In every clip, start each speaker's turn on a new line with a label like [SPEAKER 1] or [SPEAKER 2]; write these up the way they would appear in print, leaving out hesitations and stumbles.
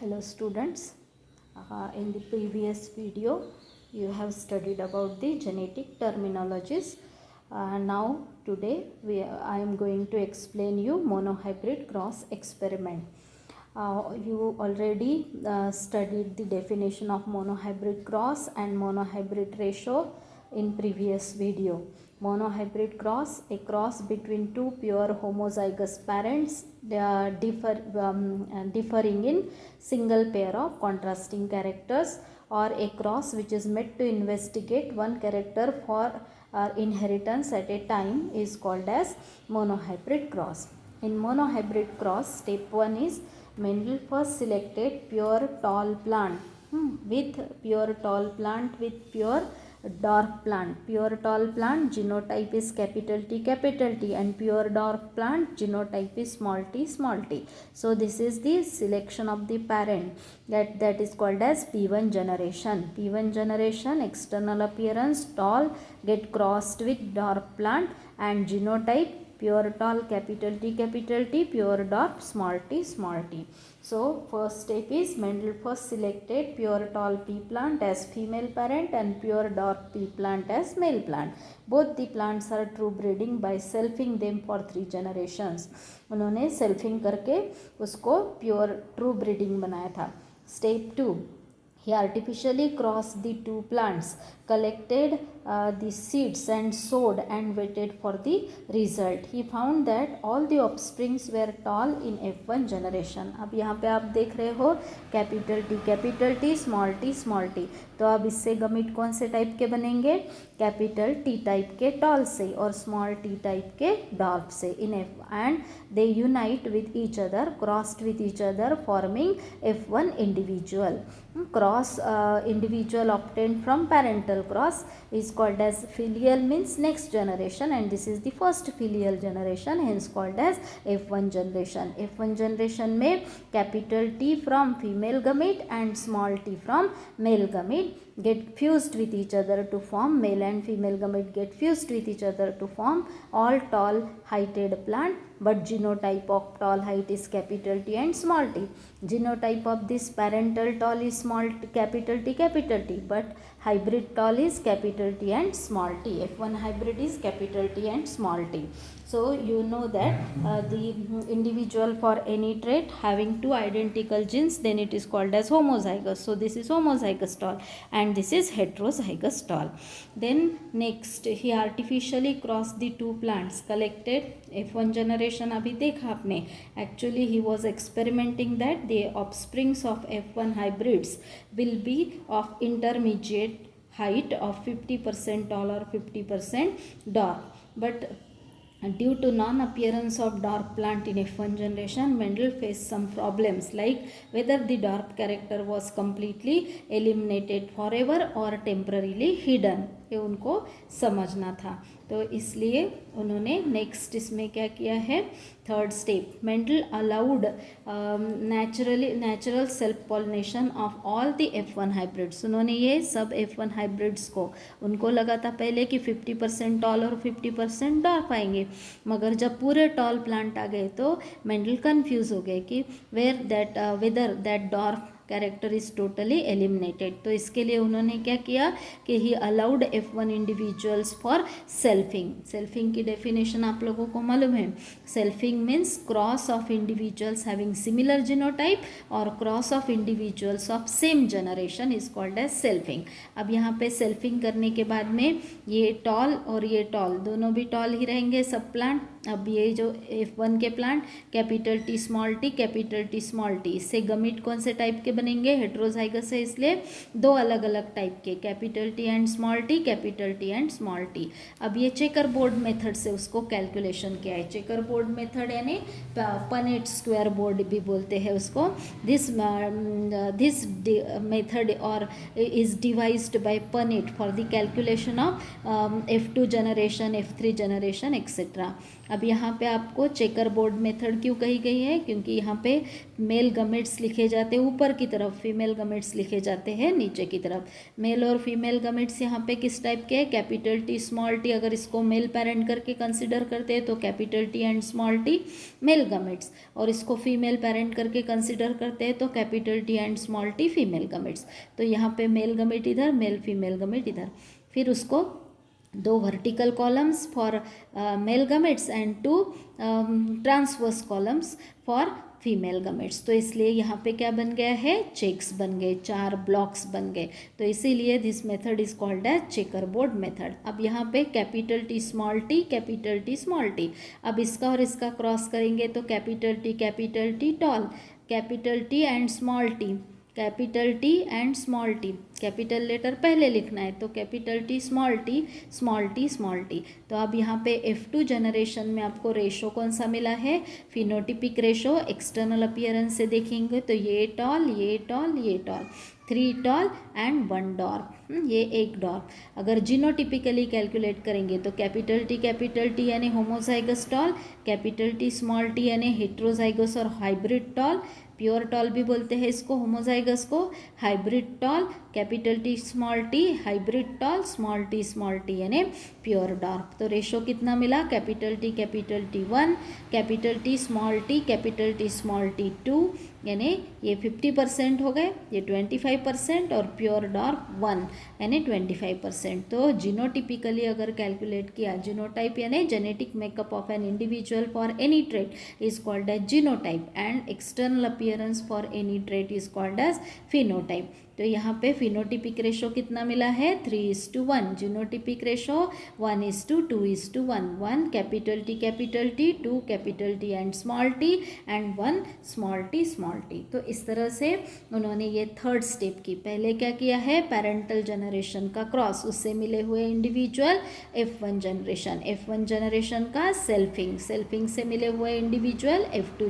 [SPEAKER 1] Hello students, in the previous video you have studied about the genetic terminologies. Now today I am going to explain you monohybrid cross experiment. You already studied the definition of monohybrid cross and monohybrid ratio in previous video. Monohybrid cross, a cross between two pure homozygous parents differing in single pair of contrasting characters, or a cross which is meant to investigate one character for inheritance at a time is called as monohybrid cross. In monohybrid cross, step 1 is Mendel first selected pure tall plant with pure dwarf plant. Pure tall plant genotype is capital T, and pure dwarf plant genotype is small t. So this is the selection of the parent that is called as P1 generation. P1 generation, external appearance tall get crossed with dwarf plant, and genotype pure tall capital T, pure dwarf small t. So first step is Mendel first selected pure tall pea plant as female parent and pure dwarf pea plant as male plant. Both the plants are true breeding by selfing them for 3 generations. उन्होंने selfing करके उसको pure true breeding बनाया था. Step 2, he artificially crossed the two plants, collected the seeds and sowed and waited for the result. He found that all the offsprings were tall in F1 generation. अब यहाँ पे आप देख रहे हो capital T small t, तो अब इससे गमिट कौन से टाइप के बनेंगे? कैपिटल T टाइप के टॉल से और स्मॉल t टाइप के डॉर्फ से इन F, and they unite with each other, crossed with each other, forming F1 individual. Cross individual obtained from parental cross is called as filial, means next generation, and this is the first filial generation, hence called as F1 generation. F1 generation में capital T from female gamete and small t from male gamete get fused with each other to form male and female gamete get fused with each other to form all tall heighted plant, but genotype of tall height is capital T and small t. Genotype of this parental tall is small t, capital T, but hybrid tall is capital T and small t. F1 hybrid is capital T and small t. So you know that the individual for any trait having two identical genes, then it is called as homozygous. So this is homozygous tall and this is heterozygous tall. Then next he artificially crossed the two plants, collected F1 generation. अभी देखा आपने, actually he was experimenting that the offsprings of F1 hybrids will be of intermediate height of 50% tall or 50% dwarf, but due to non-appearance of dwarf plant in F1 generation, Mendel faced some problems like whether the dwarf character was completely eliminated forever or temporarily hidden. ये उनको समझना था, तो इसलिए उन्होंने next इसमें क्या किया है, third step, Mendel allowed natural self pollination of all the F1 hybrids. उन्होंने ये सब F1 हाइब्रिड्स को, उनको लगा था पहले कि 50% टॉल और 50% डॉर्फ आएंगे, मगर जब पूरे टॉल प्लांट आ गए तो मेंडल कंफ्यूज हो गए कि whether that dwarf character is totally eliminated. तो इसके लिए उन्होंने क्या किया कि he allowed F1 individuals for selfing. Selfing की डेफिनेशन आप लोगों को मालूम है. Selfing means cross of individuals having similar genotype और cross of individuals of same generation is called as selfing. अब यहाँ पे सेल्फिंग करने के बाद में ये टॉल और ये टॉल दोनों भी टॉल ही रहेंगे सब प्लांट. अब ये जो F1 के plant capital T small t, इससे गमीट कौन से टाइप के बनेंगे? हेट्रोजाइगस है, इसलिए दो अलग अलग टाइप के, capital T and small t, capital T and small t. अब ये चेकर बोर्ड मेथड से उसको कैलकुलेशन किया है. चेकर बोर्ड मेथड यानी पनेट स्क्वायर बोर्ड भी बोलते हैं उसको. दिस मेथड और is devised by Punnett for the calculation of F2 generation, F3 generation etcetera. अब यहाँ पे आपको चेकर बोर्ड मेथड क्यों कही गई है, क्योंकि यहाँ पे मेल गमेट्स लिखे जाते हैं ऊपर की तरफ, फीमेल गमेट्स लिखे जाते हैं नीचे की तरफ। मेल और फीमेल गमेट्स यहाँ पे किस टाइप के हैं, कैपिटल टी स्मॉल टी, अगर इसको मेल पेरेंट करके कंसिडर करते हैं तो capital T and small T male gametes, और इसको फीमेल पेरेंट करके कंसिडर करते हैं तो capital T and small T female gametes. तो यहाँ पे मेल गमेट इधर, मेल फीमेल गमेट इधर, फिर उसको 2 vertical columns for male gametes and 2 transverse columns for female gametes. तो इसलिए यहाँ पे क्या बन गया है, चेक्स बन गए, 4 ब्लॉक्स बन गए। तो इसीलिए this method is called as checker board method. अब यहाँ पे capital T small T, capital T small T, अब इसका और इसका क्रॉस करेंगे तो capital T tall, capital T and small T, capital T and small T, capital letter पहले लिखना है तो capital T small T small T small T. तो अब यहाँ पे F2 जनरेशन में आपको रेशो कौन सा मिला है, फिनोटिपिक रेशो। एक्सटर्नल अपीयरेंस से देखेंगे तो ये टॉल, ये टॉल, ये टॉल, 3 टॉल एंड 1 डॉर्फ, ये एक डॉर्फ। अगर जीनोटिपिकली कैलकुलेट करेंगे तो कैपिटल टी यानी homozygous tall, capital T small T यानी हेट्रोजाइगस और हाइब्रिड टॉल, प्योर टॉल भी बोलते हैं इसको, होमोजाइगस को, hybrid tall, capital T small T, hybrid tall, small T यानी प्योर डॉर्फ। तो रेशो कितना मिला, capital T 1, capital T small T 2, यानी ये 50% हो गए, ये 25% और प्योर डॉर्फ 1 यानी 25%। तो जीनोटिपिकली अगर कैलकुलेट किया, जीनोटाइप यानी genetic makeup of an individual for any trait is called as genotype and external appearance for any trait is called as phenotype. तो यहाँ पे फिनोटिपिक रेशो कितना मिला है, 3:1, genotypic ratio 1:2:1, 1 capital T 2 capital T and small T and 1 small T. तो इस तरह से उन्होंने ये थर्ड स्टेप की। पहले क्या किया है, पेरेंटल जनरेशन का क्रॉस, उससे मिले हुए इंडिविजुअल F1 जनरेशन का सेल्फिंग से मिले हुए इंडिविजुअल F2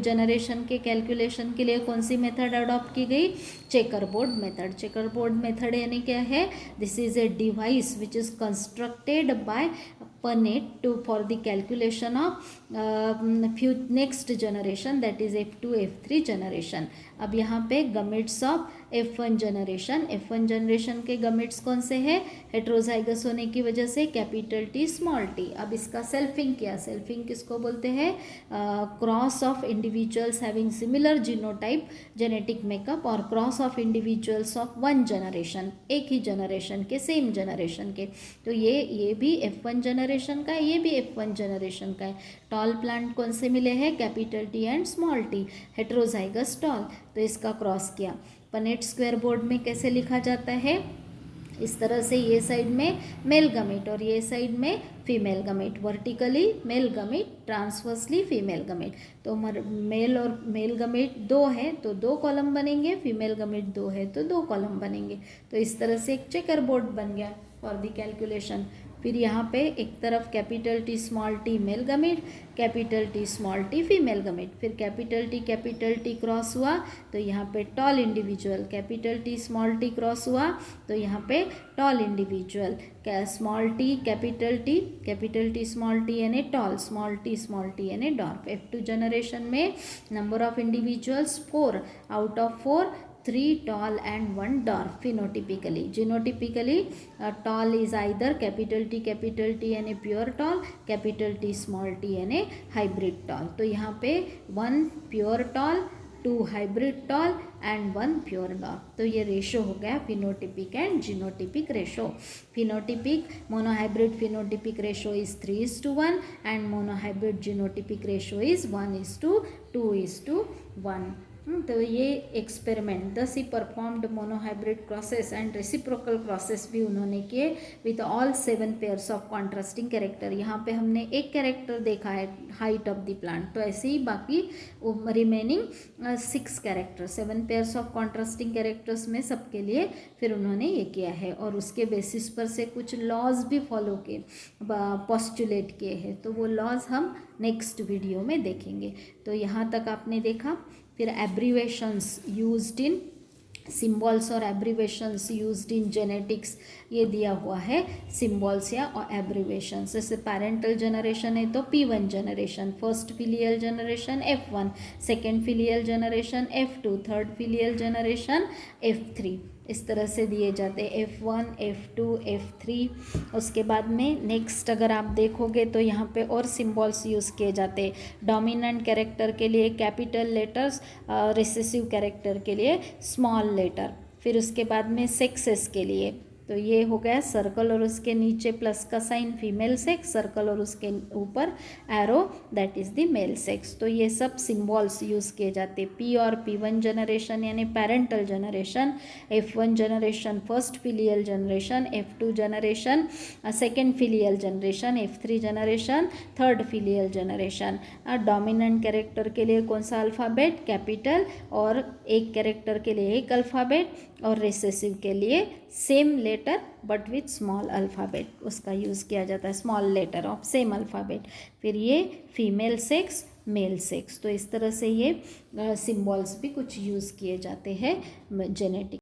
[SPEAKER 1] जनरेशन के कैलकुलेशन के लिए कौन सी मेथड अडॉप्ट की गई, चेकर बोर्ड मेथड यानी क्या है, this is a device which is constructed by Punnett for the calculation of next generation, that is F2 F3 generation। अब यहाँ पे गमेट्स ऑफ F1 जनरेशन के गमेट्स कौन से हैं, हेट्रोजाइगस होने की वजह से कैपिटल टी स्मॉल टी। अब इसका सेल्फिंग किया, सेल्फिंग किसको बोलते हैं, cross of individuals having similar genotype genetic makeup और cross of individuals of 1 generation, एक ही जनरेशन के, सेम जनरेशन के। तो ये भी F1 जनरेशन का है, ये भी F1 जनरेशन का है। टॉल प्लांट कौन से मिले हैं, capital T and small T, heterozygous tall. तो इसका क्रॉस किया। पनेट स्क्वायर बोर्ड में कैसे लिखा जाता है, इस तरह से, ये साइड में मेल गमेट और ये साइड में female gamete, vertically male gamete, transversely female gamete. तो मेल और मेल गमेट 2 है तो 2 कॉलम बनेंगे, फीमेल गमेट 2 है तो 2 कॉलम बनेंगे। तो इस तरह से एक चेकर बोर्ड बन गया फॉर द कैलकुलेशन। फिर यहाँ पे एक तरफ capital T small T male gamete, capital T small T female gamete, फिर कैपिटल टी क्रॉस हुआ तो यहाँ पे tall individual, capital T small T cross हुआ तो यहाँ पे tall individual, small T capital T small T यानी टॉल, स्मॉल टी यानी डॉर्फ। F2 जनरेशन में number of individuals 4, out of 4 3 tall and 1 dwarf phenotypically. Genotypically, tall is either capital T यानी pure tall, capital T small t यानी hybrid tall. तो यहाँ पे 1 pure tall, 2 hybrid tall and 1 pure dwarf. तो ये ratio हो गया phenotypic and genotypic ratio. Phenotypic monohybrid phenotypic ratio is 3:1 and monohybrid genotypic ratio is 1:2:1. तो ये experiment 10 he performed monohybrid crosses and reciprocal crosses भी उन्होंने किए with all 7 pairs of contrasting character. यहाँ पे हमने एक कैरेक्टर देखा है हाइट ऑफ द प्लांट, तो ऐसे ही बाकी remaining 6 character, 7 pairs of contrasting characters में सबके लिए फिर उन्होंने ये किया है और उसके बेसिस पर से कुछ लॉज भी फॉलो किए, पोस्टुलेट किए हैं। तो वो लॉज हम नेक्स्ट वीडियो में देखेंगे। तो यहाँ तक आपने देखा। फिर एब्रीवेशंस यूज्ड इन सिम्बॉल्स और एब्रीवेशंस यूज्ड इन जेनेटिक्स, ये दिया हुआ है सिम्बॉल्स या एब्रीवेशंस। जैसे पैरेंटल जनरेशन है तो P1 generation, first filial generation F1, second filial generation F2, third filial generation F3, इस तरह से दिए जाते हैं F1, F2, F3। उसके बाद में नेक्स्ट अगर आप देखोगे तो यहाँ पे और सिम्बॉल्स यूज़ किए जाते हैं। डोमिनेंट कैरेक्टर के लिए कैपिटल लेटर्स, रिसेसिव कैरेक्टर के लिए स्मॉल लेटर। फिर उसके बाद में सेक्सेस के लिए तो ये हो गया सर्कल और उसके नीचे प्लस का साइन फीमेल सेक्स, सर्कल और उसके ऊपर arrow that is the male sex. तो ये सब सिम्बॉल्स यूज़ किए जाते हैं। P और P1 जनरेशन यानी parental generation, F1 generation first filial generation, F2 generation second filial generation, F3 generation third filial generation. Dominant character के लिए कौन सा अल्फ़ाबेट, कैपिटल, और एक कैरेक्टर के लिए एक अल्फ़ाबेट, और रिसेसिव के लिए same letter but with small alphabet, उसका यूज़ किया जाता है, small letter of same alphabet. फिर ये फीमेल सेक्स, मेल सेक्स। तो इस तरह से ये सिम्बॉल्स भी कुछ यूज़ किए जाते हैं जेनेटिक